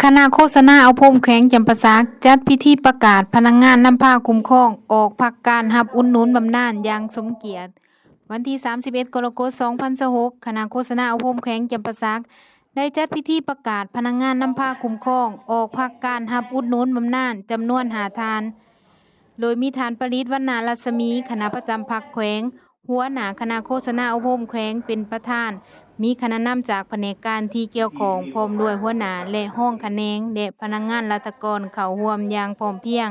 คณะโฆษณาเอาพรมแขวงจำปาสักจัดพิธีประกาศพนักงานนำผ้าคุ้มครองออกพักการรับอุดหนุนบำนาญอย่างสมเกียรติวันที่ 31 กรกฎาคม 2026คณะโฆษณาเอาพรมแขวงจำปาสักได้จัดพิธีประกาศพนักงานนำผ้าคุ้มครองออกพักการรับอุดหนุนบำนาญจำนวน5 ทาน โดยมีฐานปริศวรรณรัศมีคณะประจำพรรคแขวงหัวหน้าคณะโฆษณาเอาพรมแขวงเป็นประธานมีคณะนำจากแผนกการที่เกี่ยวข้องพร้อมด้วยหัวหน้าและห้องคะแนนและพนักงานราชการเข้าร่วมอย่างพร้อมเพรียง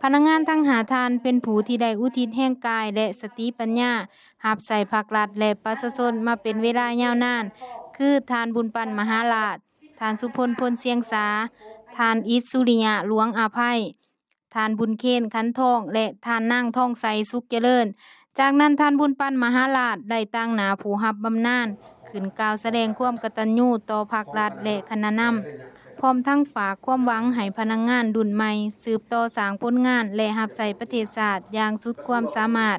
พนักงานทั้ง5 ท่านเป็นผู้ที่ได้อุทิศแห่งกายและสติปัญญารับใช้ภาครัฐและประชาชนมาเป็นเวลายาวนานคือท่านบุญปันมหาราชท่านสุพลพลเสียงสาท่านอิฐสุริยะหลวงอาภัยท่านบุญเคนขันทองและท่านนางทองใสสุขเจริญจากนั้นท่านบุญปันมหาราชได้ตั้งหน้าผู้รับบำนาญขึ้นกล่าวแสดงความกตัญญูต่อภาครัฐและคณะนำพร้อมทั้งฝากความหวังให้พนักงานรุ่นใหม่สืบต่อสร้างผลงานและรับใช้ประเทศชาติอย่างสุดความสามารถ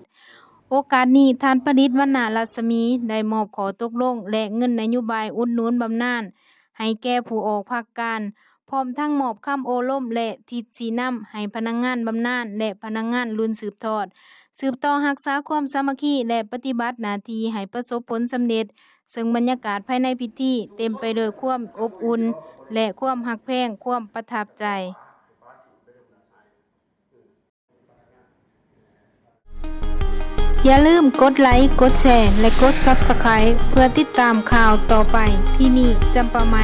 โอกาสนี้ท่านประดิษฐ์วรรณรัศมีได้มอบขอตกลงและเงินนโยบายอุดหนุนบำนาญให้แก่ผู้ออกภาคการพร้อมทั้งมอบคำโอลมและทิศชี้นำให้พนักงานบำนาญและพนักงานรุ่นสืบต่อรักษาความสามัคคีและปฏิบัติหน้าที่ให้ประสบผลสำเร็จซึ่งบรรยากาศภายในพิธีเต็มไปด้วยความอบอุ่นและความรักแพงความประทับใจอย่าลืมกดไลค์กดแชร์และกด Subscribe เพื่อติดตามข่าวต่อไปที่นี่จำปาไม